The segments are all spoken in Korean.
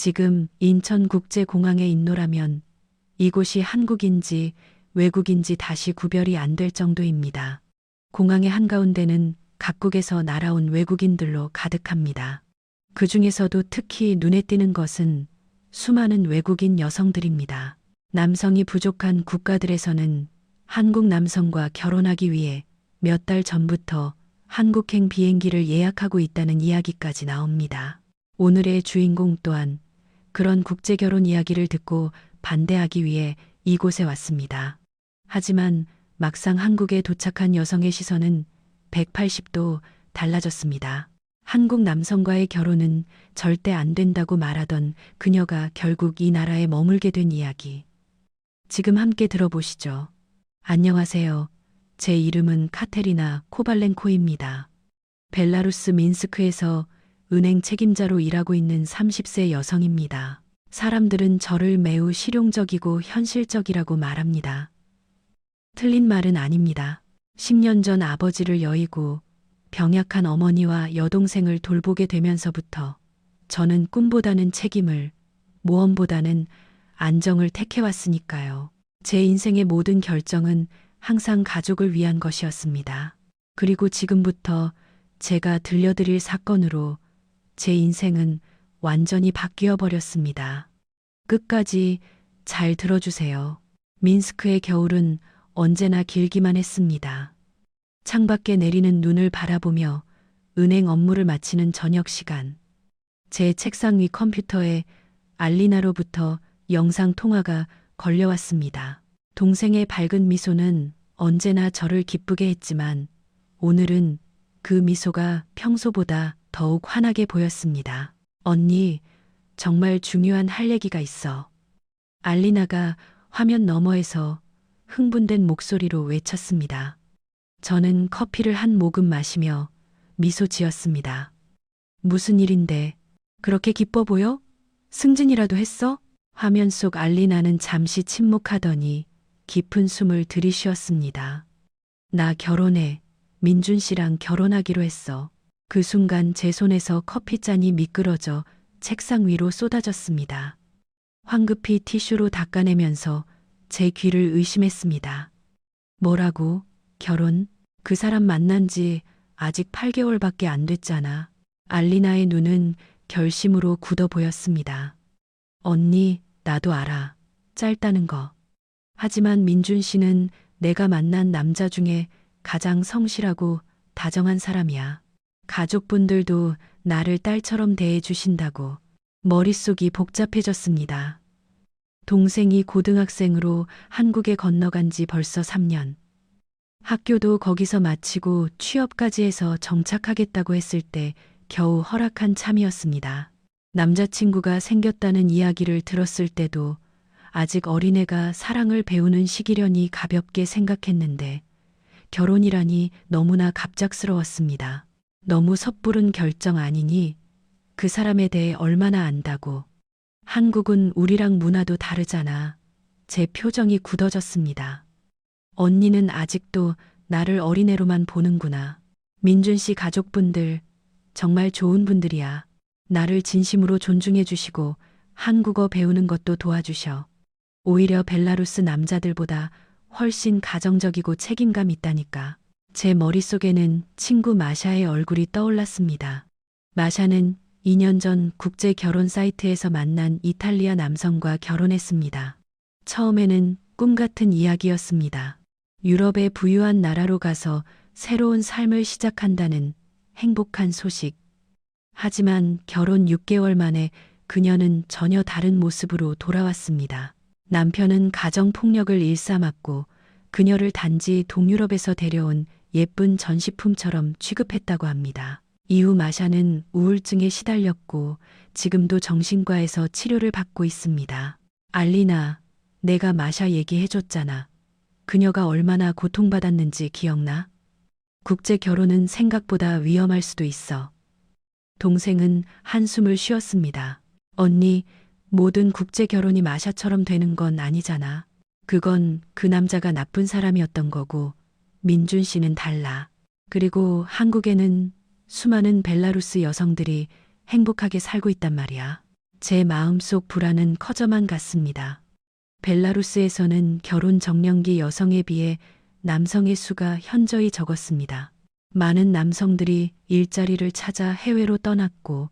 지금 인천국제공항에 있노라면 이곳이 한국인지 외국인지 다시 구별이 안 될 정도입니다. 공항의 한가운데는 각국에서 날아온 외국인들로 가득합니다. 그 중에서도 특히 눈에 띄는 것은 수많은 외국인 여성들입니다. 남성이 부족한 국가들에서는 한국 남성과 결혼하기 위해 몇 달 전부터 한국행 비행기를 예약하고 있다는 이야기까지 나옵니다. 오늘의 주인공 또한 그런 국제결혼 이야기를 듣고 반대하기 위해 이곳에 왔습니다. 하지만 막상 한국에 도착한 여성의 시선은 180도 달라졌습니다. 한국 남성과의 결혼은 절대 안 된다고 말하던 그녀가 결국 이 나라에 머물게 된 이야기. 지금 함께 들어보시죠. 안녕하세요. 제 이름은 카테리나 코발렌코입니다. 벨라루스 민스크에서 은행 책임자로 일하고 있는 30세 여성입니다. 사람들은 저를 매우 실용적이고 현실적이라고 말합니다. 틀린 말은 아닙니다. 10년 전 아버지를 여의고 병약한 어머니와 여동생을 돌보게 되면서부터 저는 꿈보다는 책임을, 모험보다는 안정을 택해왔으니까요. 제 인생의 모든 결정은 항상 가족을 위한 것이었습니다. 그리고 지금부터 제가 들려드릴 사건으로 제 인생은 완전히 바뀌어 버렸습니다. 끝까지 잘 들어주세요. 민스크의 겨울은 언제나 길기만 했습니다. 창밖에 내리는 눈을 바라보며 은행 업무를 마치는 저녁 시간. 제 책상 위 컴퓨터에 알리나로부터 영상 통화가 걸려왔습니다. 동생의 밝은 미소는 언제나 저를 기쁘게 했지만 오늘은 그 미소가 평소보다 더욱 환하게 보였습니다. 언니, 정말 중요한 할 얘기가 있어. 알리나가 화면 너머에서 흥분된 목소리로 외쳤습니다. 저는 커피를 한 모금 마시며 미소 지었습니다. 무슨 일인데 그렇게 기뻐 보여? 승진이라도 했어? 화면 속 알리나는 잠시 침묵하더니 깊은 숨을 들이쉬었습니다. 나 결혼해. 민준 씨랑 결혼하기로 했어. 그 순간 제 손에서 커피잔이 미끄러져 책상 위로 쏟아졌습니다. 황급히 티슈로 닦아내면서 제 귀를 의심했습니다. 뭐라고? 결혼? 그 사람 만난 지 아직 8개월밖에 안 됐잖아. 알리나의 눈은 결심으로 굳어 보였습니다. 언니, 나도 알아. 짧다는 거. 하지만 민준 씨는 내가 만난 남자 중에 가장 성실하고 다정한 사람이야. 가족분들도 나를 딸처럼 대해주신다고. 머릿속이 복잡해졌습니다. 동생이 고등학생으로 한국에 건너간 지 벌써 3년. 학교도 거기서 마치고 취업까지 해서 정착하겠다고 했을 때 겨우 허락한 참이었습니다. 남자친구가 생겼다는 이야기를 들었을 때도 아직 어린애가 사랑을 배우는 시기려니 가볍게 생각했는데 결혼이라니 너무나 갑작스러웠습니다. 너무 섣부른 결정 아니니? 그 사람에 대해 얼마나 안다고. 한국은 우리랑 문화도 다르잖아. 제 표정이 굳어졌습니다. 언니는 아직도 나를 어린애로만 보는구나. 민준 씨 가족분들 정말 좋은 분들이야. 나를 진심으로 존중해 주시고 한국어 배우는 것도 도와주셔. 오히려 벨라루스 남자들보다 훨씬 가정적이고 책임감 있다니까. 제 머릿속에는 친구 마샤의 얼굴이 떠올랐습니다. 마샤는 2년 전 국제 결혼 사이트에서 만난 이탈리아 남성과 결혼했습니다. 처음에는 꿈 같은 이야기였습니다. 유럽의 부유한 나라로 가서 새로운 삶을 시작한다는 행복한 소식. 하지만 결혼 6개월 만에 그녀는 전혀 다른 모습으로 돌아왔습니다. 남편은 가정폭력을 일삼았고 그녀를 단지 동유럽에서 데려온 예쁜 전시품처럼 취급했다고 합니다. 이후 마샤는 우울증에 시달렸고 지금도 정신과에서 치료를 받고 있습니다. 알리나, 내가 마샤 얘기해줬잖아. 그녀가 얼마나 고통받았는지 기억나? 국제 결혼은 생각보다 위험할 수도 있어. 동생은 한숨을 쉬었습니다. 언니, 모든 국제 결혼이 마샤처럼 되는 건 아니잖아. 그건 그 남자가 나쁜 사람이었던 거고 민준 씨는 달라. 그리고 한국에는 수많은 벨라루스 여성들이 행복하게 살고 있단 말이야. 제 마음속 불안은 커져만 갔습니다. 벨라루스에서는 결혼 적령기 여성에 비해 남성의 수가 현저히 적었습니다. 많은 남성들이 일자리를 찾아 해외로 떠났고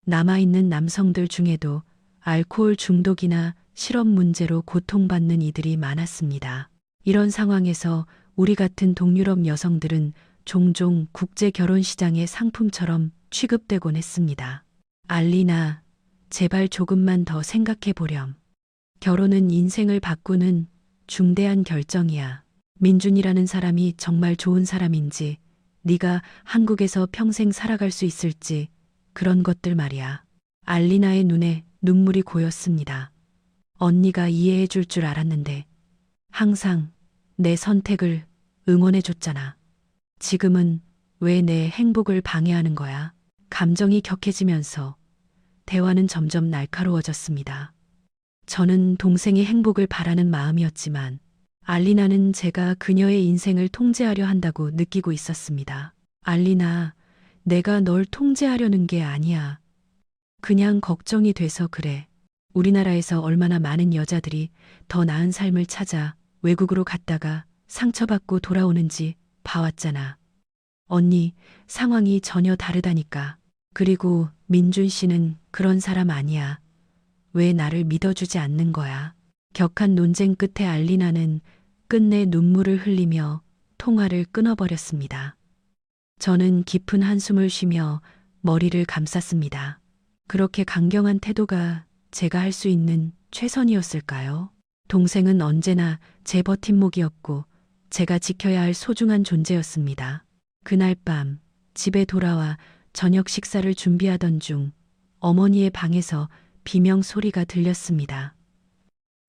남아있는 남성들 중에도 알코올 중독이나 실업 문제로 고통받는 이들이 많았습니다. 이런 상황에서 우리 같은 동유럽 여성들은 종종 국제 결혼 시장의 상품처럼 취급되곤 했습니다. 알리나, 제발 조금만 더 생각해 보렴. 결혼은 인생을 바꾸는 중대한 결정이야. 민준이라는 사람이 정말 좋은 사람인지, 네가 한국에서 평생 살아갈 수 있을지, 그런 것들 말이야. 알리나의 눈에 눈물이 고였습니다. 언니가 이해해 줄 줄 알았는데 항상 내 선택을 응원해 줬잖아. 지금은 왜 내 행복을 방해하는 거야? 감정이 격해지면서 대화는 점점 날카로워졌습니다. 저는 동생의 행복을 바라는 마음이었지만 알리나는 제가 그녀의 인생을 통제하려 한다고 느끼고 있었습니다. 알리나, 내가 널 통제하려는 게 아니야. 그냥 걱정이 돼서 그래. 우리나라에서 얼마나 많은 여자들이 더 나은 삶을 찾아 외국으로 갔다가 상처받고 돌아오는지 봐왔잖아. 언니, 상황이 전혀 다르다니까. 그리고 민준 씨는 그런 사람 아니야. 왜 나를 믿어주지 않는 거야? 격한 논쟁 끝에 알리나는 끝내 눈물을 흘리며 통화를 끊어버렸습니다. 저는 깊은 한숨을 쉬며 머리를 감쌌습니다. 그렇게 강경한 태도가 제가 할 수 있는 최선이었을까요? 동생은 언제나 제 버팀목이었고 제가 지켜야 할 소중한 존재였습니다. 그날 밤 집에 돌아와 저녁 식사를 준비하던 중 어머니의 방에서 비명 소리가 들렸습니다.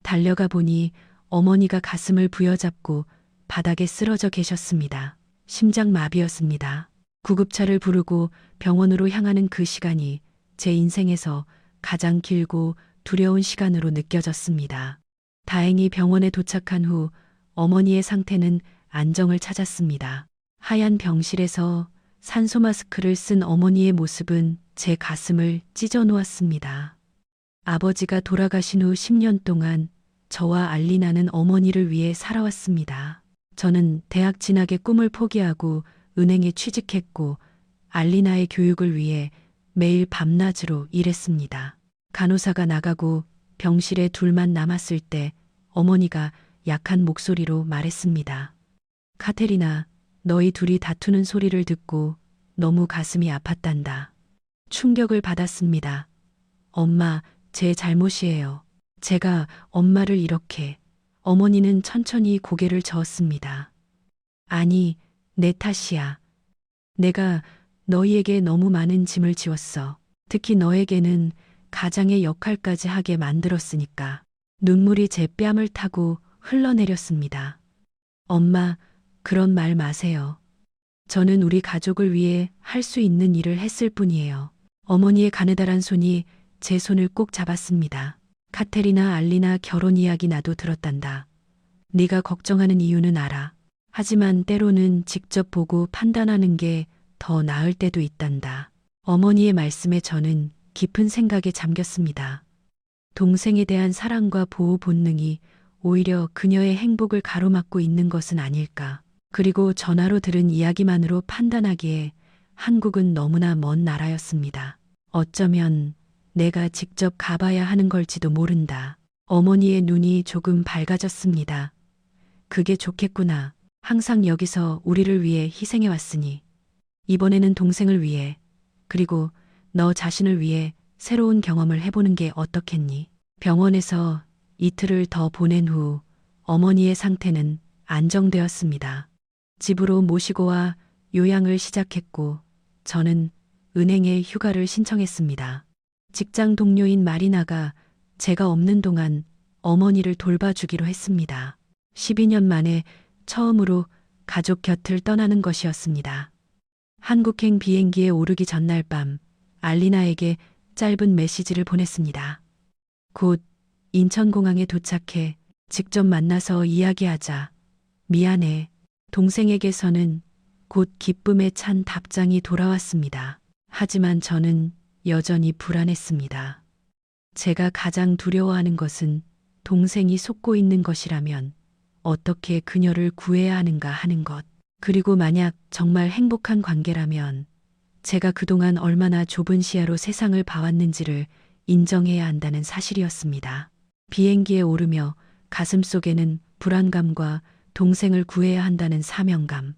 달려가 보니 어머니가 가슴을 부여잡고 바닥에 쓰러져 계셨습니다. 심장마비였습니다. 구급차를 부르고 병원으로 향하는 그 시간이 제 인생에서 가장 길고 두려운 시간으로 느껴졌습니다. 다행히 병원에 도착한 후 어머니의 상태는 안정을 찾았습니다. 하얀 병실에서 산소 마스크를 쓴 어머니의 모습은 제 가슴을 찢어 놓았습니다. 아버지가 돌아가신 후 10년 동안 저와 알리나는 어머니를 위해 살아왔습니다. 저는 대학 진학의 꿈을 포기하고 은행에 취직했고 알리나의 교육을 위해 매일 밤낮으로 일했습니다. 간호사가 나가고 병실에 둘만 남았을 때 어머니가 약한 목소리로 말했습니다. 카테리나, 너희 둘이 다투는 소리를 듣고 너무 가슴이 아팠단다. 충격을 받았습니다. 엄마, 제 잘못이에요. 제가 엄마를 이렇게. 어머니는 천천히 고개를 저었습니다. 아니, 내 탓이야. 내가 너희에게 너무 많은 짐을 지웠어. 특히 너에게는 가장의 역할까지 하게 만들었으니까. 눈물이 제 뺨을 타고 흘러내렸습니다. 엄마, 그런 말 마세요. 저는 우리 가족을 위해 할 수 있는 일을 했을 뿐이에요. 어머니의 가느다란 손이 제 손을 꼭 잡았습니다. 카테리나, 알리나 결혼 이야기 나도 들었단다. 네가 걱정하는 이유는 알아. 하지만 때로는 직접 보고 판단하는 게 더 나을 때도 있단다. 어머니의 말씀에 저는 깊은 생각에 잠겼습니다. 동생에 대한 사랑과 보호 본능이 오히려 그녀의 행복을 가로막고 있는 것은 아닐까. 그리고 전화로 들은 이야기만으로 판단하기에 한국은 너무나 먼 나라였습니다. 어쩌면 내가 직접 가봐야 하는 걸지도 모른다. 어머니의 눈이 조금 밝아졌습니다. 그게 좋겠구나. 항상 여기서 우리를 위해 희생해왔으니 이번에는 동생을 위해 그리고 너 자신을 위해 새로운 경험을 해보는 게 어떻겠니? 병원에서 이틀을 더 보낸 후 어머니의 상태는 안정되었습니다. 집으로 모시고 와 요양을 시작했고 저는 은행에 휴가를 신청했습니다. 직장 동료인 마리나가 제가 없는 동안 어머니를 돌봐주기로 했습니다. 12년 만에 처음으로 가족 곁을 떠나는 것이었습니다. 한국행 비행기에 오르기 전날 밤 알리나에게 짧은 메시지를 보냈습니다. 곧 인천공항에 도착해 직접 만나서 이야기하자. 미안해. 동생에게서는 곧 기쁨에 찬 답장이 돌아왔습니다. 하지만 저는 여전히 불안했습니다. 제가 가장 두려워하는 것은 동생이 속고 있는 것이라면 어떻게 그녀를 구해야 하는가 하는 것. 그리고 만약 정말 행복한 관계라면 제가 그동안 얼마나 좁은 시야로 세상을 봐왔는지를 인정해야 한다는 사실이었습니다. 비행기에 오르며 가슴속에는 불안감과 동생을 구해야 한다는 사명감,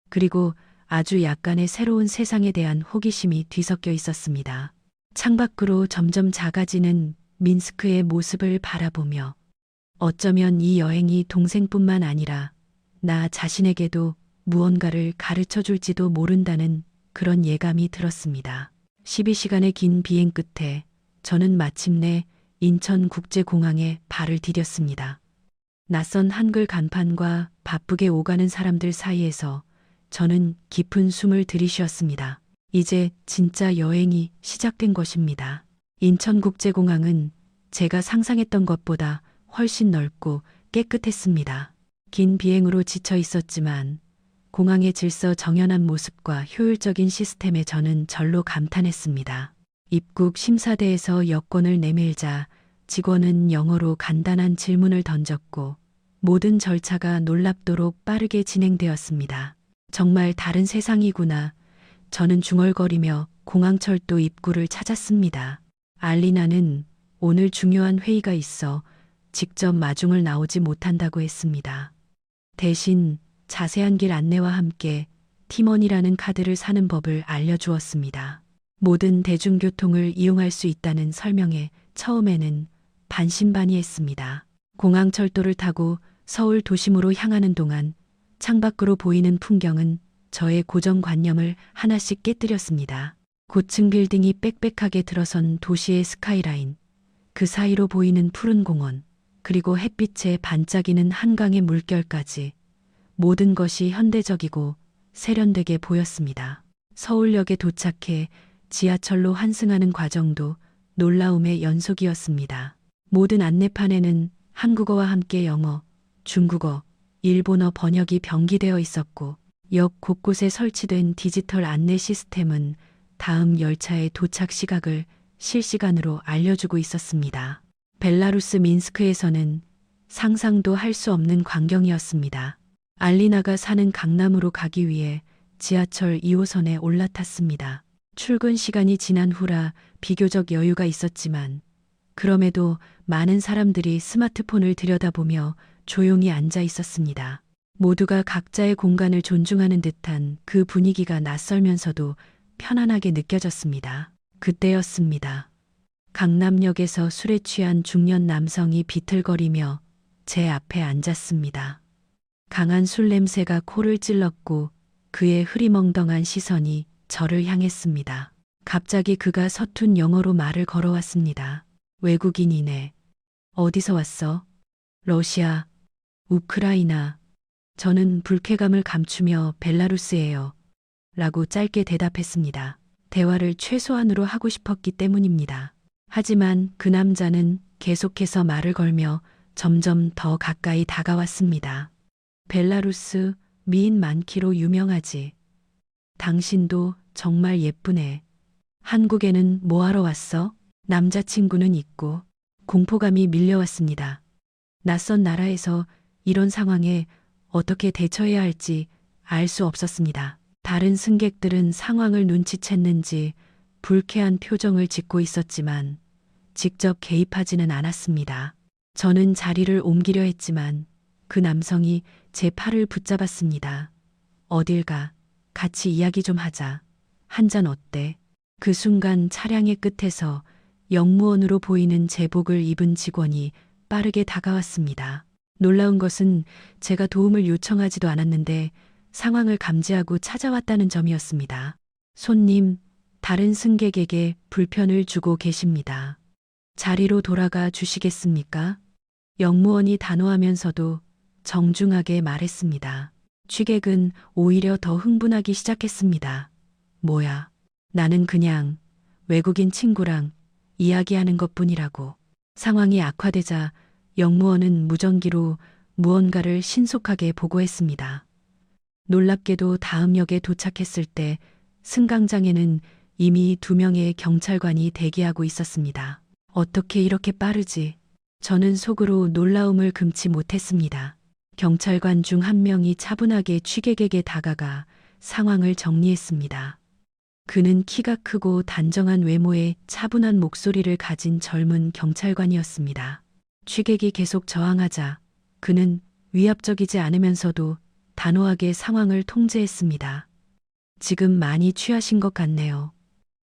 그리고 아주 약간의 새로운 세상에 대한 호기심이 뒤섞여 있었습니다. 창밖으로 점점 작아지는 민스크의 모습을 바라보며 어쩌면 이 여행이 동생뿐만 아니라 나 자신에게도 무언가를 가르쳐 줄지도 모른다는 그런 예감이 들었습니다. 12시간의 긴 비행 끝에 저는 마침내 인천국제공항에 발을 디뎠습니다. 낯선 한글 간판과 바쁘게 오가는 사람들 사이에서 저는 깊은 숨을 들이쉬었습니다. 이제 진짜 여행이 시작된 것입니다. 인천국제공항은 제가 상상했던 것보다 훨씬 넓고 깨끗했습니다. 긴 비행으로 지쳐 있었지만 공항의 질서 정연한 모습과 효율적인 시스템에 저는 절로 감탄했습니다. 입국 심사대에서 여권을 내밀자 직원은 영어로 간단한 질문을 던졌고 모든 절차가 놀랍도록 빠르게 진행되었습니다. 정말 다른 세상이구나. 저는 중얼거리며 공항철도 입구를 찾았습니다. 알리나는 오늘 중요한 회의가 있어 직접 마중을 나오지 못한다고 했습니다. 대신 자세한 길 안내와 함께 팀원이라는 카드를 사는 법을 알려주었습니다. 모든 대중교통을 이용할 수 있다는 설명에 처음에는 반신반의했습니다. 공항철도를 타고 서울 도심으로 향하는 동안 창밖으로 보이는 풍경은 저의 고정관념을 하나씩 깨뜨렸습니다. 고층 빌딩이 빽빽하게 들어선 도시의 스카이라인, 그 사이로 보이는 푸른 공원, 그리고 햇빛에 반짝이는 한강의 물결까지 모든 것이 현대적이고 세련되게 보였습니다. 서울역에 도착해 지하철로 환승하는 과정도 놀라움의 연속이었습니다. 모든 안내판에는 한국어와 함께 영어, 중국어, 일본어 번역이 병기되어 있었고 역 곳곳에 설치된 디지털 안내 시스템은 다음 열차의 도착 시각을 실시간으로 알려주고 있었습니다. 벨라루스 민스크에서는 상상도 할 수 없는 광경이었습니다. 알리나가 사는 강남으로 가기 위해 지하철 2호선에 올라탔습니다. 출근 시간이 지난 후라 비교적 여유가 있었지만 그럼에도 많은 사람들이 스마트폰을 들여다보며 조용히 앉아 있었습니다. 모두가 각자의 공간을 존중하는 듯한 그 분위기가 낯설면서도 편안하게 느껴졌습니다. 그때였습니다. 강남역에서 술에 취한 중년 남성이 비틀거리며 제 앞에 앉았습니다. 강한 술 냄새가 코를 찔렀고 그의 흐리멍덩한 시선이 저를 향했습니다. 갑자기 그가 서툰 영어로 말을 걸어왔습니다. 외국인이네. 어디서 왔어? 러시아, 우크라이나. 저는 불쾌감을 감추며 벨라루스예요. 라고 짧게 대답했습니다. 대화를 최소한으로 하고 싶었기 때문입니다. 하지만 그 남자는 계속해서 말을 걸며 점점 더 가까이 다가왔습니다. 벨라루스 미인 많기로 유명하지. 당신도 정말 예쁘네. 한국에는 뭐하러 왔어? 남자친구는 있고 공포감이 밀려왔습니다. 낯선 나라에서 이런 상황에 어떻게 대처해야 할지 알 수 없었습니다. 다른 승객들은 상황을 눈치챘는지 불쾌한 표정을 짓고 있었지만 직접 개입하지는 않았습니다. 저는 자리를 옮기려 했지만 그 남성이 제 팔을 붙잡았습니다. 어딜 가? 같이 이야기 좀 하자. 한 잔 어때? 그 순간 차량의 끝에서 영무원으로 보이는 제복을 입은 직원이 빠르게 다가왔습니다. 놀라운 것은 제가 도움을 요청하지도 않았는데 상황을 감지하고 찾아왔다는 점이었습니다. 손님, 다른 승객에게 불편을 주고 계십니다. 자리로 돌아가 주시겠습니까? 영무원이 단호하면서도 정중하게 말했습니다. 취객은 오히려 더 흥분하기 시작했습니다. 뭐야? 나는 그냥 외국인 친구랑 이야기하는 것뿐이라고. 상황이 악화되자 영무원은 무전기로 무언가를 신속하게 보고했습니다. 놀랍게도 다음 역에 도착했을 때 승강장에는 이미 2명의 경찰관이 대기하고 있었습니다. 어떻게 이렇게 빠르지? 저는 속으로 놀라움을 금치 못했습니다. 경찰관 중 한 명이 차분하게 취객에게 다가가 상황을 정리했습니다. 그는 키가 크고 단정한 외모에 차분한 목소리를 가진 젊은 경찰관이었습니다. 취객이 계속 저항하자 그는 위압적이지 않으면서도 단호하게 상황을 통제했습니다. 지금 많이 취하신 것 같네요.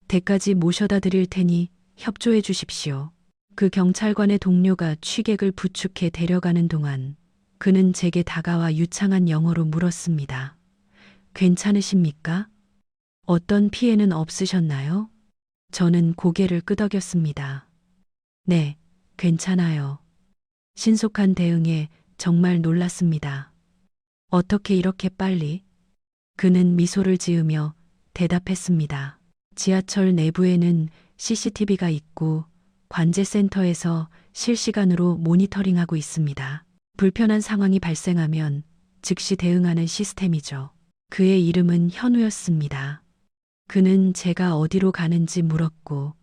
댁까지 모셔다 드릴 테니 협조해 주십시오. 그 경찰관의 동료가 취객을 부축해 데려가는 동안 그는 제게 다가와 유창한 영어로 물었습니다. 괜찮으십니까? 어떤 피해는 없으셨나요? 저는 고개를 끄덕였습니다. 네, 괜찮아요. 신속한 대응에 정말 놀랐습니다. 어떻게 이렇게 빨리? 그는 미소를 지으며 대답했습니다. 지하철 내부에는 CCTV가 있고 관제센터에서 실시간으로 모니터링하고 있습니다. 불편한 상황이 발생하면 즉시 대응하는 시스템이죠. 그의 이름은 현우였습니다. 그는 제가 어디로 가는지 물었고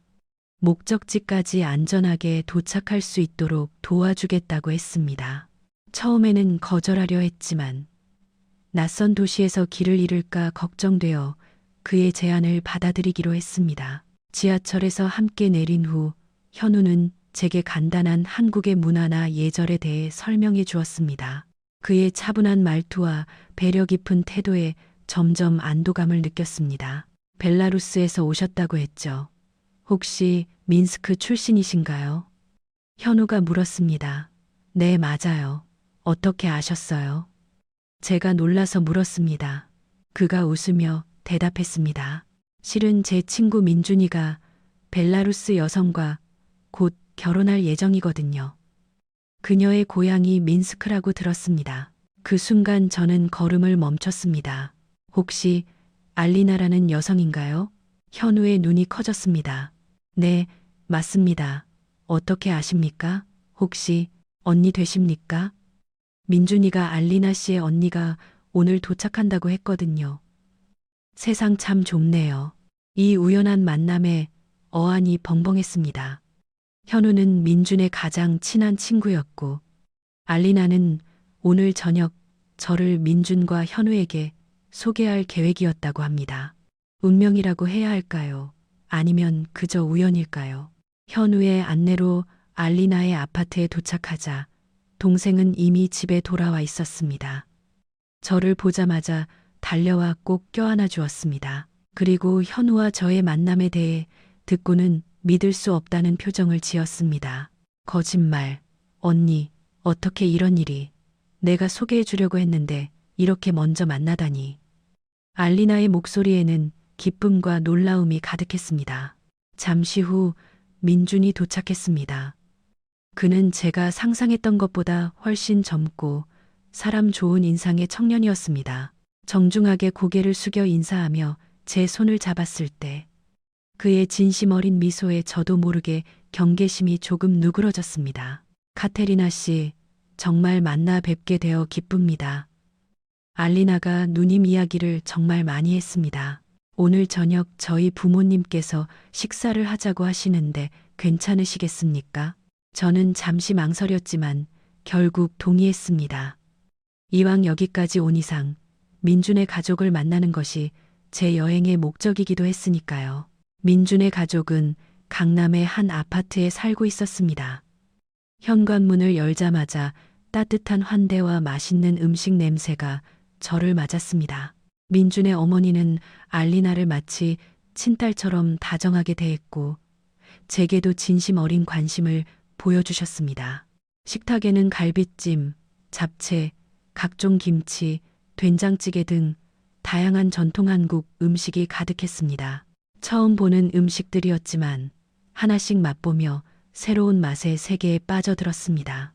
목적지까지 안전하게 도착할 수 있도록 도와주겠다고 했습니다. 처음에는 거절하려 했지만 낯선 도시에서 길을 잃을까 걱정되어 그의 제안을 받아들이기로 했습니다. 지하철에서 함께 내린 후 현우는 제게 간단한 한국의 문화나 예절에 대해 설명해 주었습니다. 그의 차분한 말투와 배려 깊은 태도에 점점 안도감을 느꼈습니다. 벨라루스에서 오셨다고 했죠. 혹시 민스크 출신이신가요? 현우가 물었습니다. 네, 맞아요. 어떻게 아셨어요? 제가 놀라서 물었습니다. 그가 웃으며 대답했습니다. 실은 제 친구 민준이가 벨라루스 여성과 곧 결혼할 예정이거든요. 그녀의 고향이 민스크라고 들었습니다. 그 순간 저는 걸음을 멈췄습니다. 혹시 알리나라는 여성인가요? 현우의 눈이 커졌습니다. 네, 맞습니다. 어떻게 아십니까? 혹시 언니 되십니까? 민준이가 알리나 씨의 언니가 오늘 도착한다고 했거든요. 세상 참 좁네요. 이 우연한 만남에 어안이 벙벙했습니다. 현우는 민준의 가장 친한 친구였고 알리나는 오늘 저녁 저를 민준과 현우에게 소개할 계획이었다고 합니다. 운명이라고 해야 할까요? 아니면 그저 우연일까요? 현우의 안내로 알리나의 아파트에 도착하자 동생은 이미 집에 돌아와 있었습니다. 저를 보자마자 달려와 꼭 껴안아 주었습니다. 그리고 현우와 저의 만남에 대해 듣고는 믿을 수 없다는 표정을 지었습니다. 거짓말. 언니, 어떻게 이런 일이. 내가 소개해 주려고 했는데 이렇게 먼저 만나다니. 알리나의 목소리에는 기쁨과 놀라움이 가득했습니다. 잠시 후 민준이 도착했습니다. 그는 제가 상상했던 것보다 훨씬 젊고 사람 좋은 인상의 청년이었습니다. 정중하게 고개를 숙여 인사하며 제 손을 잡았을 때 그의 진심 어린 미소에 저도 모르게 경계심이 조금 누그러졌습니다. 카테리나 씨, 정말 만나 뵙게 되어 기쁩니다. 알리나가 누님 이야기를 정말 많이 했습니다. 오늘 저녁 저희 부모님께서 식사를 하자고 하시는데 괜찮으시겠습니까? 저는 잠시 망설였지만 결국 동의했습니다. 이왕 여기까지 온 이상 민준의 가족을 만나는 것이 제 여행의 목적이기도 했으니까요. 민준의 가족은 강남의 한 아파트에 살고 있었습니다. 현관문을 열자마자 따뜻한 환대와 맛있는 음식 냄새가 저를 맞았습니다. 민준의 어머니는 알리나를 마치 친딸처럼 다정하게 대했고 제게도 진심 어린 관심을 보여주셨습니다. 식탁에는 갈비찜, 잡채, 각종 김치, 된장찌개 등 다양한 전통 한국 음식이 가득했습니다. 처음 보는 음식들이었지만 하나씩 맛보며 새로운 맛의 세계에 빠져들었습니다.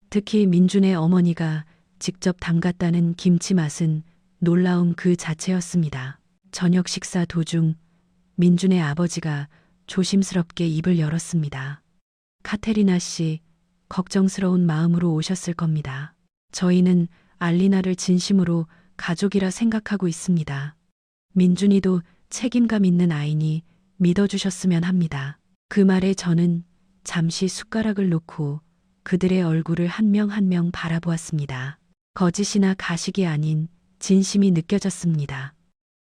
특히 민준의 어머니가 직접 담갔다는 김치 맛은 놀라움 그 자체였습니다. 저녁 식사 도중 민준의 아버지가 조심스럽게 입을 열었습니다. 카테리나 씨, 걱정스러운 마음으로 오셨을 겁니다. 저희는 알리나를 진심으로 가족이라 생각하고 있습니다. 민준이도 책임감 있는 아이니 믿어주셨으면 합니다. 그 말에 저는 잠시 숟가락을 놓고 그들의 얼굴을 한 명 한 명 바라보았습니다. 거짓이나 가식이 아닌 진심이 느껴졌습니다.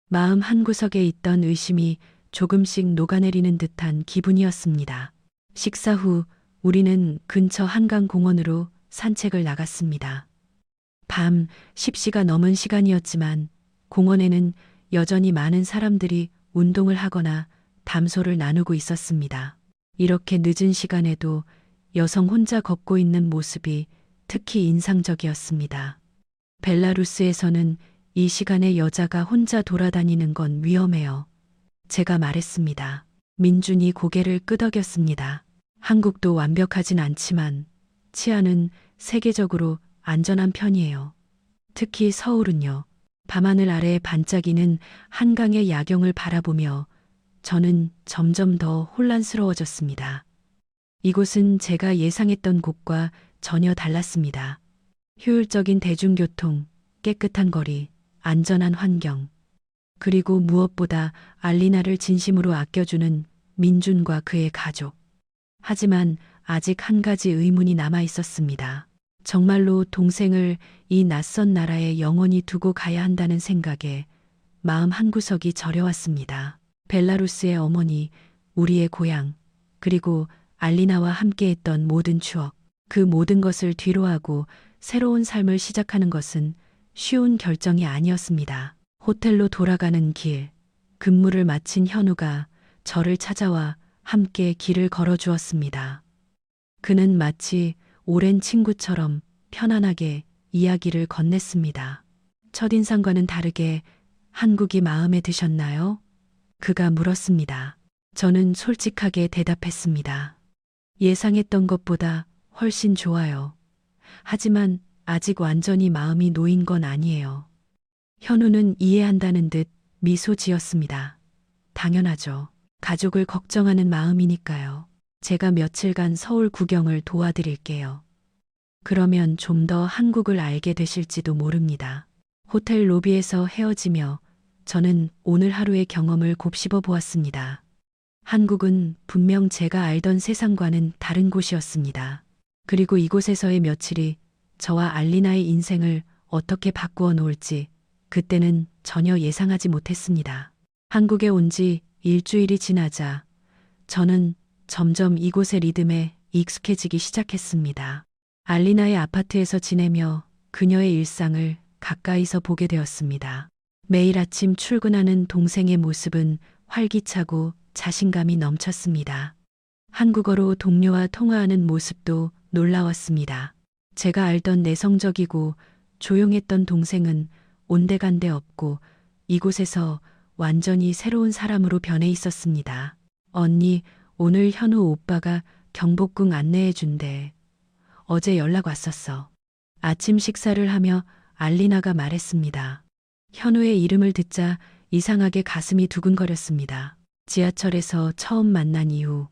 마음 한구석에 있던 의심이 조금씩 녹아내리는 듯한 기분이었습니다. 식사 후 우리는 근처 한강공원으로 산책을 나갔습니다. 밤 10시가 넘은 시간이었지만 공원에는 여전히 많은 사람들이 운동을 하거나 담소를 나누고 있었습니다. 이렇게 늦은 시간에도 여성 혼자 걷고 있는 모습이 특히 인상적이었습니다. 벨라루스에서는 이 시간에 여자가 혼자 돌아다니는 건 위험해요. 제가 말했습니다. 민준이 고개를 끄덕였습니다. 한국도 완벽하진 않지만 치안은 세계적으로 안전한 편이에요. 특히 서울은요. 밤하늘 아래 반짝이는 한강의 야경을 바라보며 저는 점점 더 혼란스러워졌습니다. 이곳은 제가 예상했던 곳과 전혀 달랐습니다. 효율적인 대중교통, 깨끗한 거리, 안전한 환경, 그리고 무엇보다 알리나를 진심으로 아껴주는 민준과 그의 가족. 하지만 아직 한 가지 의문이 남아 있었습니다. 정말로 동생을 이 낯선 나라에 영원히 두고 가야 한다는 생각에 마음 한구석이 저려왔습니다. 벨라루스의 어머니, 우리의 고향, 그리고 알리나와 함께했던 모든 추억, 그 모든 것을 뒤로하고 새로운 삶을 시작하는 것은 쉬운 결정이 아니었습니다. 호텔로 돌아가는 길, 근무를 마친 현우가 저를 찾아와 함께 길을 걸어주었습니다. 그는 마치 오랜 친구처럼 편안하게 이야기를 건넸습니다. 첫인상과는 다르게 한국이 마음에 드셨나요? 그가 물었습니다. 저는 솔직하게 대답했습니다. 예상했던 것보다 훨씬 좋아요. 하지만 아직 완전히 마음이 놓인 건 아니에요. 현우는 이해한다는 듯 미소 지었습니다. 당연하죠. 가족을 걱정하는 마음이니까요. 제가 며칠간 서울 구경을 도와드릴게요. 그러면 좀 더 한국을 알게 되실지도 모릅니다. 호텔 로비에서 헤어지며 저는 오늘 하루의 경험을 곱씹어 보았습니다. 한국은 분명 제가 알던 세상과는 다른 곳이었습니다. 그리고 이곳에서의 며칠이 저와 알리나의 인생을 어떻게 바꾸어 놓을지 그때는 전혀 예상하지 못했습니다. 한국에 온 지 일주일이 지나자 저는 점점 이곳의 리듬에 익숙해지기 시작했습니다. 알리나의 아파트에서 지내며 그녀의 일상을 가까이서 보게 되었습니다. 매일 아침 출근하는 동생의 모습은 활기차고 자신감이 넘쳤습니다. 한국어로 동료와 통화하는 모습도 놀라웠습니다. 제가 알던 내성적이고 조용했던 동생은 온데간데 없고 이곳에서 완전히 새로운 사람으로 변해 있었습니다. 언니, 오늘 현우 오빠가 경복궁 안내해 준대. 어제 연락 왔었어. 아침 식사를 하며 알리나가 말했습니다. 현우의 이름을 듣자 이상하게 가슴이 두근거렸습니다. 지하철에서 처음 만난 이후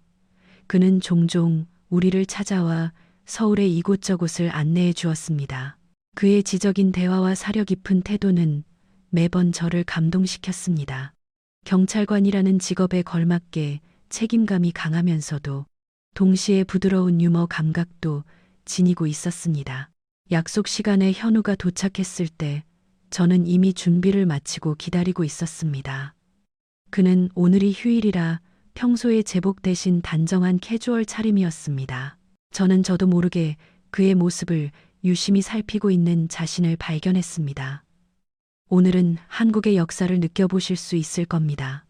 그는 종종 우리를 찾아와 서울의 이곳저곳을 안내해 주었습니다. 그의 지적인 대화와 사려 깊은 태도는 매번 저를 감동시켰습니다. 경찰관이라는 직업에 걸맞게 책임감이 강하면서도 동시에 부드러운 유머 감각도 지니고 있었습니다. 약속 시간에 현우가 도착했을 때 저는 이미 준비를 마치고 기다리고 있었습니다. 그는 오늘이 휴일이라 평소의 제복 대신 단정한 캐주얼 차림이었습니다. 저는 저도 모르게 그의 모습을 유심히 살피고 있는 자신을 발견했습니다. 오늘은 한국의 역사를 느껴보실 수 있을 겁니다.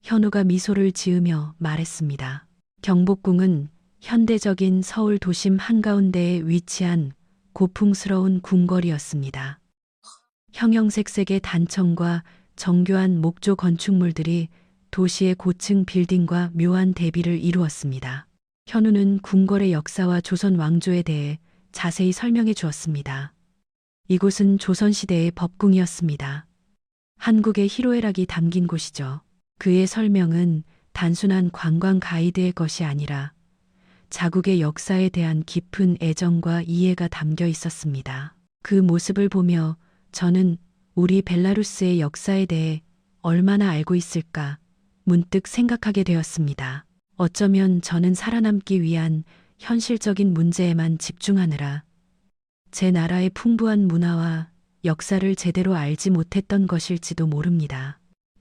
현우가 미소를 지으며 말했습니다. 경복궁은 현대적인 서울 도심 한가운데에 위치한 고풍스러운 궁궐이었습니다. 형형색색의 단청과 정교한 목조 건축물들이 도시의 고층 빌딩과 묘한 대비를 이루었습니다. 현우는 궁궐의 역사와 조선 왕조에 대해 자세히 설명해 주었습니다. 이곳은 조선시대의 법궁이었습니다. 한국의 희로애락이 담긴 곳이죠. 그의 설명은 단순한 관광 가이드의 것이 아니라 자국의 역사에 대한 깊은 애정과 이해가 담겨 있었습니다. 그 모습을 보며 저는 우리 벨라루스의 역사에 대해 얼마나 알고 있을까 문득 생각하게 되었습니다. 어쩌면 저는 살아남기 위한 현실적인 문제에만 집중하느라 제 나라의 풍부한 문화와 역사를 제대로 알지 못했던 것일지도 모릅니다.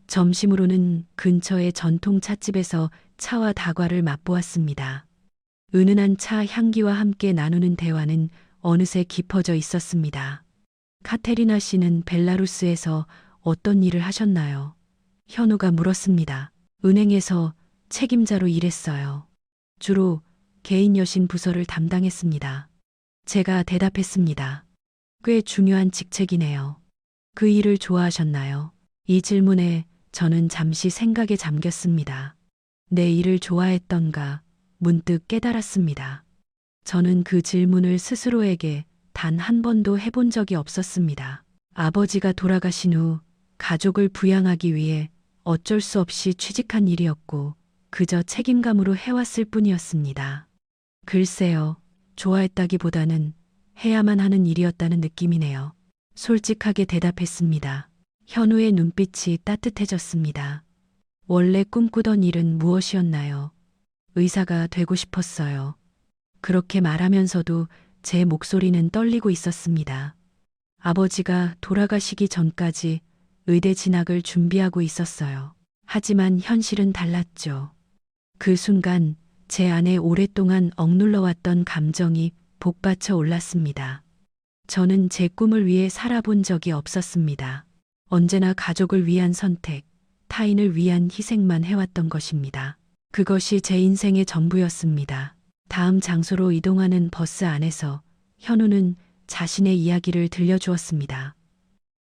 점심으로는 근처의 전통 찻집에서 차와 다과를 맛보았습니다. 은은한 차 향기와 함께 나누는 대화는 어느새 깊어져 있었습니다. 카테리나 씨는 벨라루스에서 어떤 일을 하셨나요? 현우가 물었습니다. 은행에서 책임자로 일했어요. 주로 개인 여신 부서를 담당했습니다. 제가 대답했습니다. 꽤 중요한 직책이네요. 그 일을 좋아하셨나요? 이 질문에 저는 잠시 생각에 잠겼습니다. 내 일을 좋아했던가 문득 깨달았습니다. 저는 그 질문을 스스로에게 단 한 번도 해본 적이 없었습니다. 아버지가 돌아가신 후 가족을 부양하기 위해 어쩔 수 없이 취직한 일이었고 그저 책임감으로 해왔을 뿐이었습니다. 글쎄요, 좋아했다기보다는 해야만 하는 일이었다는 느낌이네요. 솔직하게 대답했습니다. 현우의 눈빛이 따뜻해졌습니다. 원래 꿈꾸던 일은 무엇이었나요? 의사가 되고 싶었어요. 그렇게 말하면서도 제 목소리는 떨리고 있었습니다. 아버지가 돌아가시기 전까지 의대 진학을 준비하고 있었어요. 하지만 현실은 달랐죠. 그 순간 제 안에 오랫동안 억눌러왔던 감정이 복받쳐 올랐습니다. 저는 제 꿈을 위해 살아본 적이 없었습니다. 언제나 가족을 위한 선택, 타인을 위한 희생만 해왔던 것입니다. 그것이 제 인생의 전부였습니다. 다음 장소로 이동하는 버스 안에서 현우는 자신의 이야기를 들려주었습니다.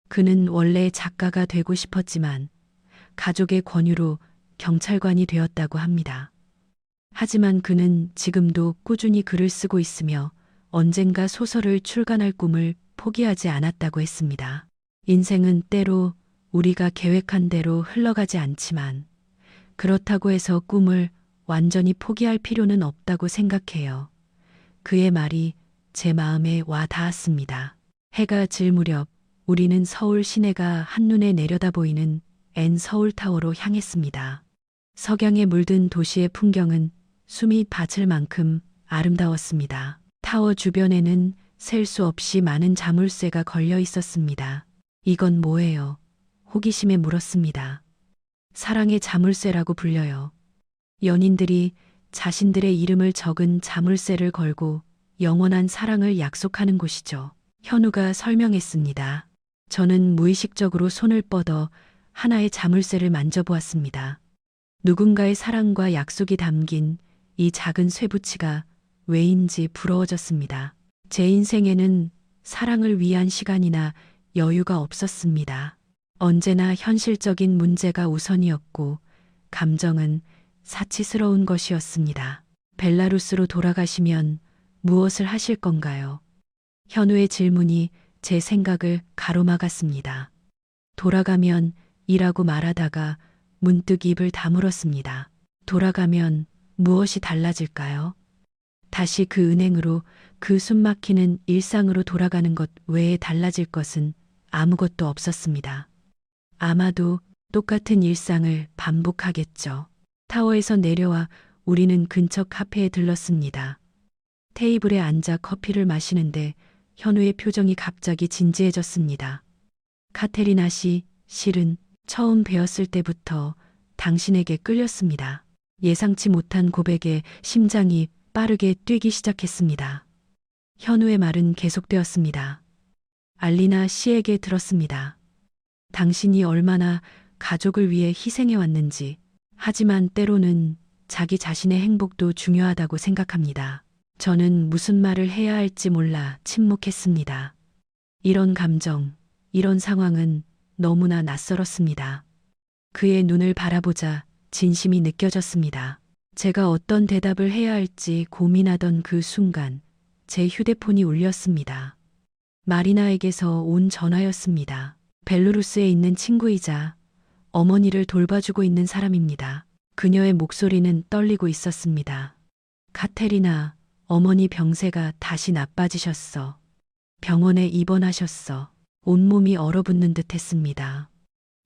그는 원래 작가가 되고 싶었지만 가족의 권유로 경찰관이 되었다고 합니다. 하지만 그는 지금도 꾸준히 글을 쓰고 있으며 언젠가 소설을 출간할 꿈을 포기하지 않았다고 했습니다. 인생은 때로 우리가 계획한 대로 흘러가지 않지만 그렇다고 해서 꿈을 완전히 포기할 필요는 없다고 생각해요. 그의 말이 제 마음에 와 닿았습니다. 해가 질 무렵 우리는 서울 시내가 한눈에 내려다 보이는 N 서울타워로 향했습니다. 석양에 물든 도시의 풍경은 숨이 밭을 만큼 아름다웠습니다. 타워 주변에는 셀 수 없이 많은 자물쇠가 걸려 있었습니다. 이건 뭐예요? 호기심에 물었습니다. 사랑의 자물쇠라고 불려요. 연인들이 자신들의 이름을 적은 자물쇠를 걸고 영원한 사랑을 약속하는 곳이죠. 현우가 설명했습니다. 저는 무의식적으로 손을 뻗어 하나의 자물쇠를 만져보았습니다. 누군가의 사랑과 약속이 담긴 이 작은 쇠붙이가 왜인지 부러워졌습니다. 제 인생에는 사랑을 위한 시간이나 여유가 없었습니다. 언제나 현실적인 문제가 우선이었고 감정은 사치스러운 것이었습니다. 벨라루스로 돌아가시면 무엇을 하실 건가요? 현우의 질문이 제 생각을 가로막았습니다. 돌아가면 이라고 말하다가 문득 입을 다물었습니다. 돌아가면 무엇이 달라질까요? 다시 그 은행으로 그 숨막히는 일상으로 돌아가는 것 외에 달라질 것은 아무것도 없었습니다. 아마도 똑같은 일상을 반복하겠죠. 타워에서 내려와 우리는 근처 카페에 들렀습니다. 테이블에 앉아 커피를 마시는데 현우의 표정이 갑자기 진지해졌습니다. 카테리나 씨, 실은 처음 뵈었을 때부터 당신에게 끌렸습니다. 예상치 못한 고백에 심장이 빠르게 뛰기 시작했습니다. 현우의 말은 계속되었습니다. 알리나 씨에게 들었습니다. 당신이 얼마나 가족을 위해 희생해왔는지, 하지만 때로는 자기 자신의 행복도 중요하다고 생각합니다. 저는 무슨 말을 해야 할지 몰라 침묵했습니다. 이런 감정, 이런 상황은 너무나 낯설었습니다. 그의 눈을 바라보자 진심이 느껴졌습니다. 제가 어떤 대답을 해야 할지 고민하던 그 순간 제 휴대폰이 울렸습니다. 마리나에게서 온 전화였습니다. 벨루루스에 있는 친구이자 어머니를 돌봐주고 있는 사람입니다. 그녀의 목소리는 떨리고 있었습니다. 카테리나, 어머니 병세가 다시 나빠지셨어. 병원에 입원하셨어. 온몸이 얼어붙는 듯 했습니다.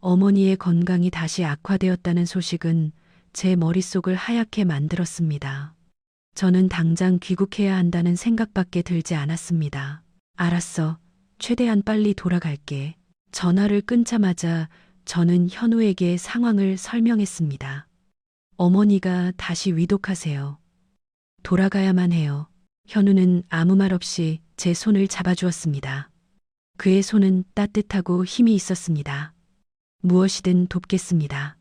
어머니의 건강이 다시 악화되었다는 소식은 제 머릿속을 하얗게 만들었습니다. 저는 당장 귀국해야 한다는 생각밖에 들지 않았습니다. 알았어. 최대한 빨리 돌아갈게. 전화를 끊자마자 저는 현우에게 상황을 설명했습니다. 어머니가 다시 위독하세요. 돌아가야만 해요. 현우는 아무 말 없이 제 손을 잡아주었습니다. 그의 손은 따뜻하고 힘이 있었습니다. 무엇이든 돕겠습니다.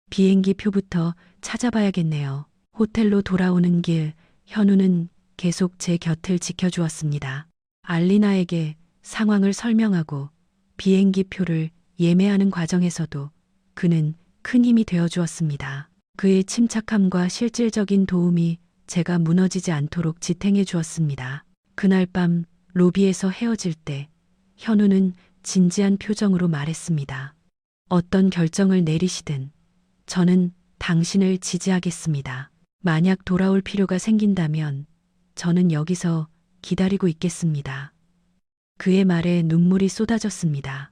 비행기 표부터 찾아봐야겠네요. 호텔로 돌아오는 길, 현우는 계속 제 곁을 지켜주었습니다. 알리나에게 상황을 설명하고 비행기 표를 예매하는 과정에서도 그는 큰 힘이 되어 주었습니다. 그의 침착함과 실질적인 도움이 제가 무너지지 않도록 지탱해 주었습니다. 그날 밤 로비에서 헤어질 때 현우는 진지한 표정으로 말했습니다. 어떤 결정을 내리시든 저는 당신을 지지하겠습니다. 만약 돌아올 필요가 생긴다면 저는 여기서 기다리고 있겠습니다. 그의 말에 눈물이 쏟아졌습니다.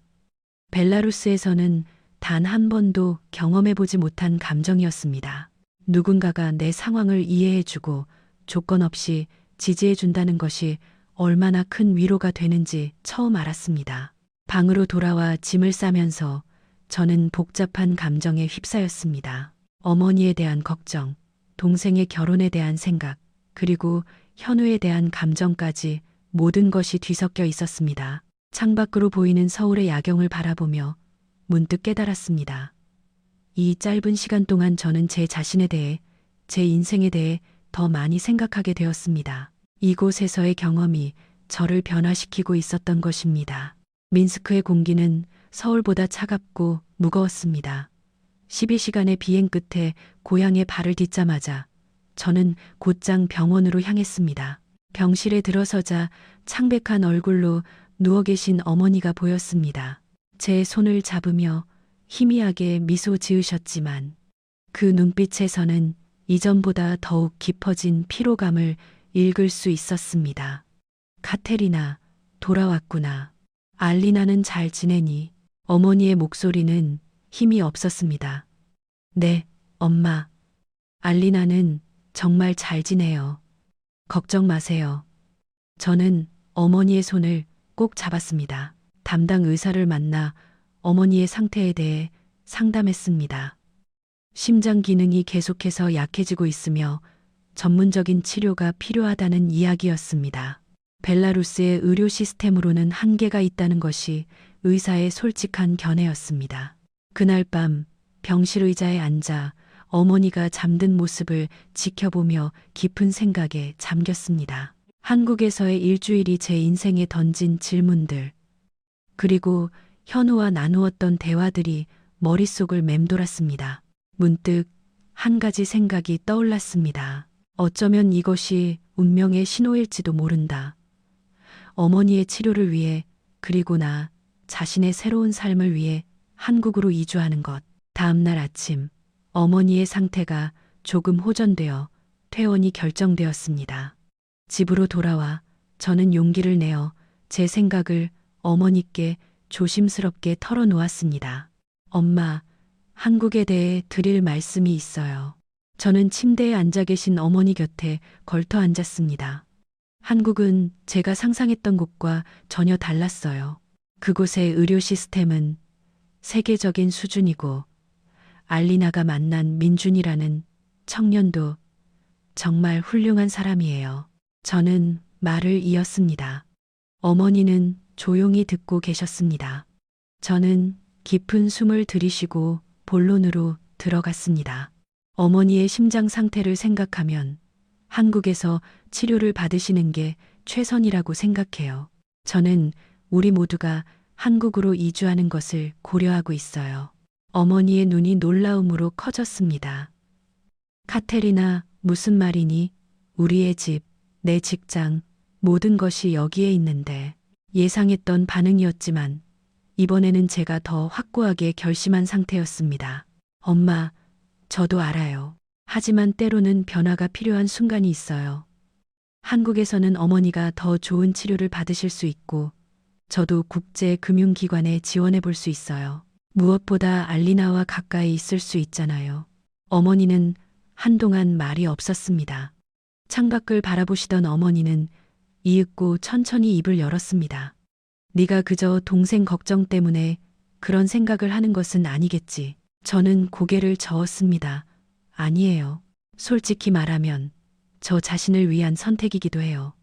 벨라루스에서는 단 한 번도 경험해보지 못한 감정이었습니다. 누군가가 내 상황을 이해해주고 조건 없이 지지해준다는 것이 얼마나 큰 위로가 되는지 처음 알았습니다. 방으로 돌아와 짐을 싸면서 저는 복잡한 감정에 휩싸였습니다. 어머니에 대한 걱정, 동생의 결혼에 대한 생각, 그리고 현우에 대한 감정까지 모든 것이 뒤섞여 있었습니다. 창밖으로 보이는 서울의 야경을 바라보며 문득 깨달았습니다. 이 짧은 시간 동안 저는 제 자신에 대해, 제 인생에 대해 더 많이 생각하게 되었습니다. 이곳에서의 경험이 저를 변화시키고 있었던 것입니다. 민스크의 공기는 서울보다 차갑고 무거웠습니다. 12시간의 비행 끝에 고향에 발을 딛자마자 저는 곧장 병원으로 향했습니다. 병실에 들어서자 창백한 얼굴로 누워 계신 어머니가 보였습니다. 제 손을 잡으며 희미하게 미소 지으셨지만 그 눈빛에서는 이전보다 더욱 깊어진 피로감을 읽을 수 있었습니다. 카테리나, 돌아왔구나. 알리나는 잘 지내니? 어머니의 목소리는 힘이 없었습니다. 네, 엄마. 알리나는 정말 잘 지내요. 걱정 마세요. 저는 어머니의 손을 꼭 잡았습니다. 담당 의사를 만나 어머니의 상태에 대해 상담했습니다. 심장 기능이 계속해서 약해지고 있으며 전문적인 치료가 필요하다는 이야기였습니다. 벨라루스의 의료 시스템으로는 한계가 있다는 것이 의사의 솔직한 견해였습니다. 그날 밤 병실 의자에 앉아 어머니가 잠든 모습을 지켜보며 깊은 생각에 잠겼습니다. 한국에서의 일주일이 제 인생에 던진 질문들, 그리고 현우와 나누었던 대화들이 머릿속을 맴돌았습니다. 문득 한 가지 생각이 떠올랐습니다. 어쩌면 이것이 운명의 신호일지도 모른다. 어머니의 치료를 위해, 그리고 나 자신의 새로운 삶을 위해 한국으로 이주하는 것. 다음 날 아침, 어머니의 상태가 조금 호전되어 퇴원이 결정되었습니다. 집으로 돌아와 저는 용기를 내어 제 생각을 어머니께 조심스럽게 털어놓았습니다. 엄마, 한국에 대해 드릴 말씀이 있어요. 저는 침대에 앉아 계신 어머니 곁에 걸터 앉았습니다. 한국은 제가 상상했던 곳과 전혀 달랐어요. 그곳의 의료 시스템은 세계적인 수준이고 알리나가 만난 민준이라는 청년도 정말 훌륭한 사람이에요. 저는 말을 이었습니다. 어머니는 조용히 듣고 계셨습니다. 저는 깊은 숨을 들이쉬고 본론으로 들어갔습니다. 어머니의 심장 상태를 생각하면 한국에서 치료를 받으시는 게 최선이라고 생각해요. 저는 우리 모두가 한국으로 이주하는 것을 고려하고 있어요. 어머니의 눈이 놀라움으로 커졌습니다. 카테리나, 무슨 말이니? 우리의 집, 내 직장, 모든 것이 여기에 있는데. 예상했던 반응이었지만 이번에는 제가 더 확고하게 결심한 상태였습니다. 엄마, 저도 알아요. 하지만 때로는 변화가 필요한 순간이 있어요. 한국에서는 어머니가 더 좋은 치료를 받으실 수 있고 저도 국제 금융기관에 지원해 볼 수 있어요. 무엇보다 알리나와 가까이 있을 수 있잖아요. 어머니는 한동안 말이 없었습니다. 창밖을 바라보시던 어머니는 이윽고 천천히 입을 열었습니다. 네가 그저 동생 걱정 때문에 그런 생각을 하는 것은 아니겠지. 저는 고개를 저었습니다. 아니에요. 솔직히 말하면 저 자신을 위한 선택이기도 해요.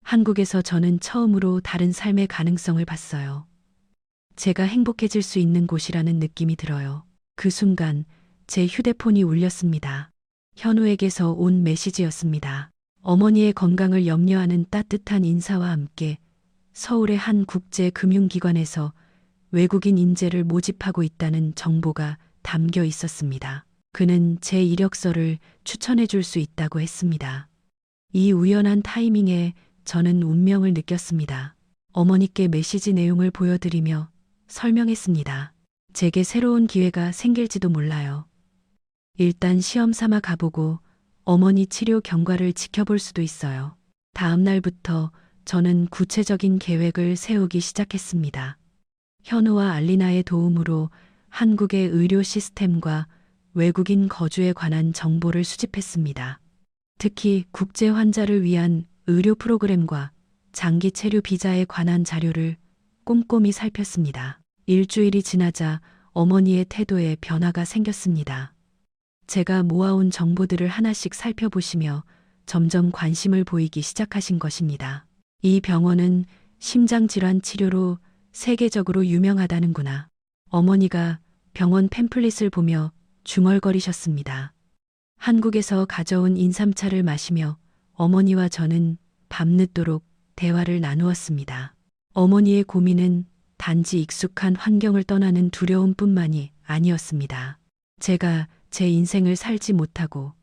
한국에서 저는 처음으로 다른 삶의 가능성을 봤어요. 제가 행복해질 수 있는 곳이라는 느낌이 들어요. 그 순간 제 휴대폰이 울렸습니다. 현우에게서 온 메시지였습니다. 어머니의 건강을 염려하는 따뜻한 인사와 함께 서울의 한 국제 금융기관에서 외국인 인재를 모집하고 있다는 정보가 담겨 있었습니다. 그는 제 이력서를 추천해 줄 수 있다고 했습니다. 이 우연한 타이밍에 저는 운명을 느꼈습니다. 어머니께 메시지 내용을 보여드리며 설명했습니다. 제게 새로운 기회가 생길지도 몰라요. 일단 시험 삼아 가보고 어머니 치료 경과를 지켜볼 수도 있어요. 다음 날부터 저는 구체적인 계획을 세우기 시작했습니다. 현우와 알리나의 도움으로 한국의 의료 시스템과 외국인 거주에 관한 정보를 수집했습니다. 특히 국제 환자를 위한 의료 프로그램과 장기 체류 비자에 관한 자료를 꼼꼼히 살폈습니다. 일주일이 지나자 어머니의 태도에 변화가 생겼습니다. 제가 모아온 정보들을 하나씩 살펴보시며 점점 관심을 보이기 시작하신 것입니다. 이 병원은 심장질환 치료로 세계적으로 유명하다는구나. 어머니가 병원 팸플릿을 보며 중얼거리셨습니다. 한국에서 가져온 인삼차를 마시며 어머니와 저는 밤늦도록 대화를 나누었습니다. 어머니의 고민은 단지 익숙한 환경을 떠나는 두려움뿐만이 아니었습니다. 제가 제 인생을 살지 못하고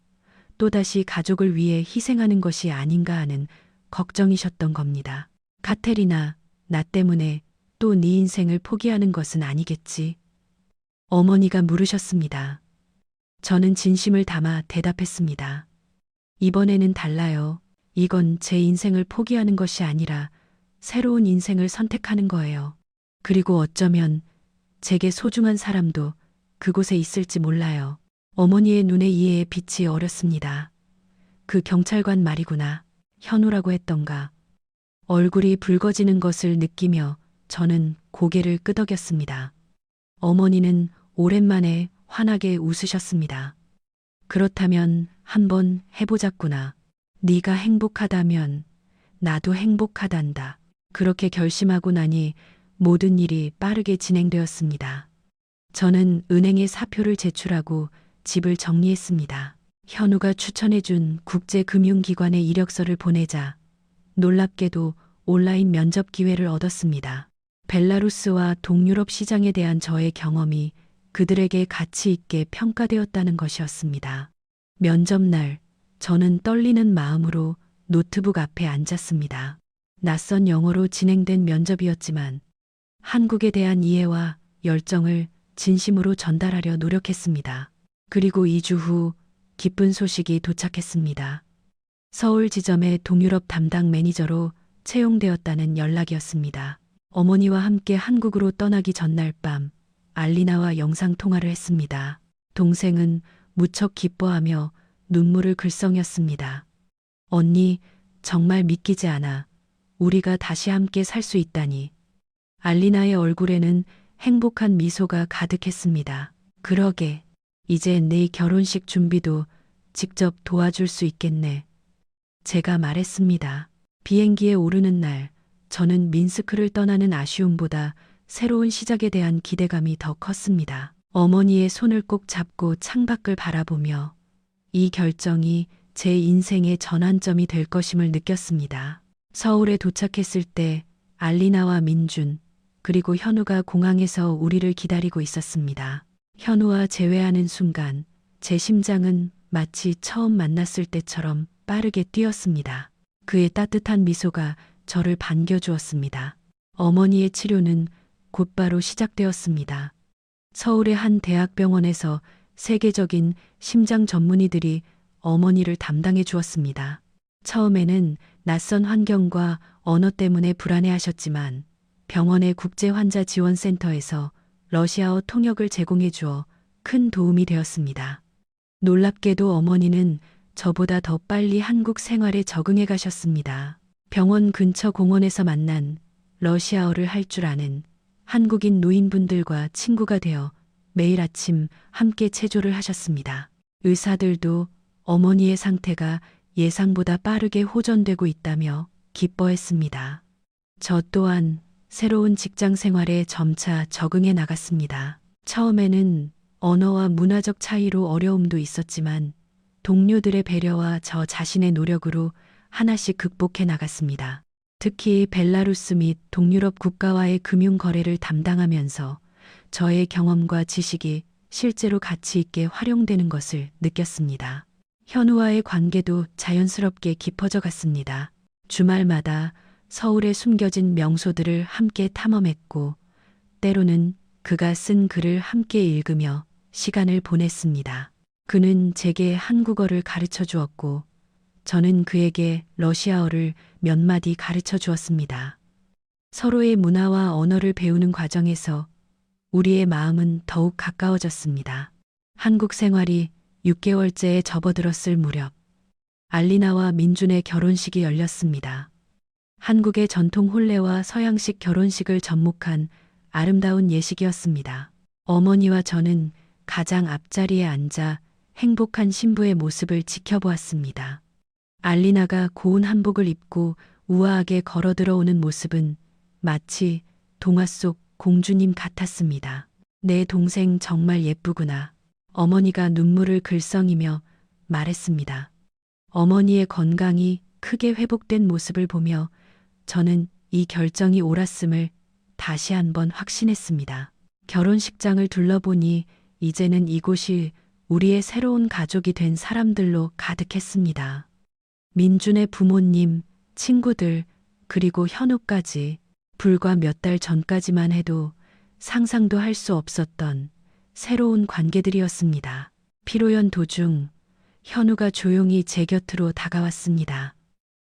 또다시 가족을 위해 희생하는 것이 아닌가 하는 걱정이셨던 겁니다. 카테리나, 나 때문에 또 네 인생을 포기하는 것은 아니겠지? 어머니가 물으셨습니다. 저는 진심을 담아 대답했습니다. 이번에는 달라요. 이건 제 인생을 포기하는 것이 아니라 새로운 인생을 선택하는 거예요. 그리고 어쩌면 제게 소중한 사람도 그곳에 있을지 몰라요. 어머니의 눈에 이해의 빛이 어렸습니다. 그 경찰관 말이구나. 현우라고 했던가. 얼굴이 붉어지는 것을 느끼며 저는 고개를 끄덕였습니다. 어머니는 오랜만에 환하게 웃으셨습니다. 그렇다면 한번 해보자꾸나. 네가 행복하다면 나도 행복하단다. 그렇게 결심하고 나니 모든 일이 빠르게 진행되었습니다. 저는 은행에 사표를 제출하고 집을 정리했습니다. 현우가 추천해준 국제금융기관의 이력서를 보내자 놀랍게도 온라인 면접 기회를 얻었습니다. 벨라루스와 동유럽 시장에 대한 저의 경험이 그들에게 가치 있게 평가되었다는 것이었습니다. 면접 날, 저는 떨리는 마음으로 노트북 앞에 앉았습니다. 낯선 영어로 진행된 면접이었지만 한국에 대한 이해와 열정을 진심으로 전달하려 노력했습니다. 그리고 2주 후 기쁜 소식이 도착했습니다. 서울 지점의 동유럽 담당 매니저로 채용되었다는 연락이었습니다. 어머니와 함께 한국으로 떠나기 전날 밤 알리나와 영상통화를 했습니다. 동생은 무척 기뻐하며 눈물을 글썽였습니다. 언니, 정말 믿기지 않아. 우리가 다시 함께 살 수 있다니. 알리나의 얼굴에는 행복한 미소가 가득했습니다. 그러게, 이제 내 결혼식 준비도 직접 도와줄 수 있겠네. 제가 말했습니다. 비행기에 오르는 날, 저는 민스크를 떠나는 아쉬움보다 새로운 시작에 대한 기대감이 더 컸습니다. 어머니의 손을 꼭 잡고 창밖을 바라보며 이 결정이 제 인생의 전환점이 될 것임을 느꼈습니다. 서울에 도착했을 때 알리나와 민준, 그리고 현우가 공항에서 우리를 기다리고 있었습니다. 현우와 재회하는 순간 제 심장은 마치 처음 만났을 때처럼 빠르게 뛰었습니다. 그의 따뜻한 미소가 저를 반겨주었습니다. 어머니의 치료는 곧바로 시작되었습니다. 서울의 한 대학병원에서 세계적인 심장 전문의들이 어머니를 담당해 주었습니다. 처음에는 낯선 환경과 언어 때문에 불안해하셨지만 병원의 국제환자지원센터에서 러시아어 통역을 제공해 주어 큰 도움이 되었습니다. 놀랍게도 어머니는 저보다 더 빨리 한국 생활에 적응해 가셨습니다. 병원 근처 공원에서 만난 러시아어를 할 줄 아는 한국인 노인분들과 친구가 되어 매일 아침 함께 체조를 하셨습니다. 의사들도 어머니의 상태가 예상보다 빠르게 호전되고 있다며 기뻐했습니다. 저 또한 새로운 직장 생활에 점차 적응해 나갔습니다. 처음에는 언어와 문화적 차이로 어려움도 있었지만 동료들의 배려와 저 자신의 노력으로 하나씩 극복해 나갔습니다. 특히 벨라루스 및 동유럽 국가와의 금융 거래를 담당하면서 저의 경험과 지식이 실제로 가치 있게 활용되는 것을 느꼈습니다. 현우와의 관계도 자연스럽게 깊어져 갔습니다. 주말마다 서울에 숨겨진 명소들을 함께 탐험했고, 때로는 그가 쓴 글을 함께 읽으며 시간을 보냈습니다. 그는 제게 한국어를 가르쳐 주었고, 저는 그에게 러시아어를 몇 마디 가르쳐 주었습니다. 서로의 문화와 언어를 배우는 과정에서 우리의 마음은 더욱 가까워졌습니다. 한국 생활이 6개월째에 접어들었을 무렵, 알리나와 민준의 결혼식이 열렸습니다. 한국의 전통 혼례와 서양식 결혼식을 접목한 아름다운 예식이었습니다. 어머니와 저는 가장 앞자리에 앉아 행복한 신부의 모습을 지켜보았습니다. 알리나가 고운 한복을 입고 우아하게 걸어 들어오는 모습은 마치 동화 속 공주님 같았습니다. 내 동생 정말 예쁘구나. 어머니가 눈물을 글썽이며 말했습니다. 어머니의 건강이 크게 회복된 모습을 보며 저는 이 결정이 옳았음을 다시 한번 확신했습니다. 결혼식장을 둘러보니 이제는 이곳이 우리의 새로운 가족이 된 사람들로 가득했습니다. 민준의 부모님, 친구들, 그리고 현우까지 불과 몇 달 전까지만 해도 상상도 할 수 없었던 새로운 관계들이었습니다. 피로연 도중 현우가 조용히 제 곁으로 다가왔습니다.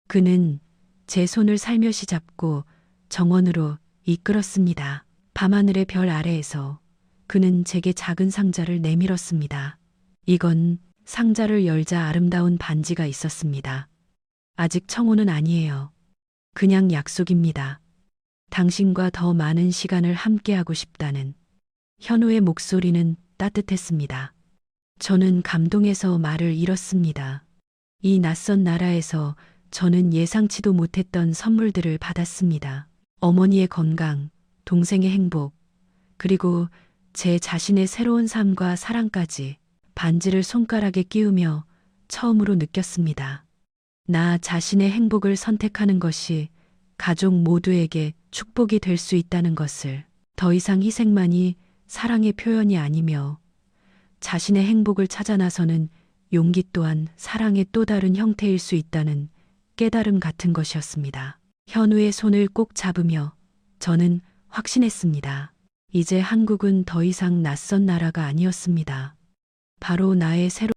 그는 제 손을 살며시 잡고 정원으로 이끌었습니다. 밤하늘의 별 아래에서 그는 제게 작은 상자를 내밀었습니다. 이건 상자를 열자 아름다운 반지가 있었습니다. 아직 청혼은 아니에요. 그냥 약속입니다. 당신과 더 많은 시간을 함께하고 싶다는. 현우의 목소리는 따뜻했습니다. 저는 감동해서 말을 잃었습니다. 이 낯선 나라에서 저는 예상치도 못했던 선물들을 받았습니다. 어머니의 건강, 동생의 행복, 그리고 제 자신의 새로운 삶과 사랑까지 반지를 손가락에 끼우며 처음으로 느꼈습니다. 나 자신의 행복을 선택하는 것이 가족 모두에게 축복이 될 수 있다는 것을, 더 이상 희생만이 사랑의 표현이 아니며 자신의 행복을 찾아 나서는 용기 또한 사랑의 또 다른 형태일 수 있다는 깨달음 같은 것이었습니다. 현우의 손을 꼭 잡으며 저는 확신했습니다. 이제 한국은 더 이상 낯선 나라가 아니었습니다. 바로 나의 새로운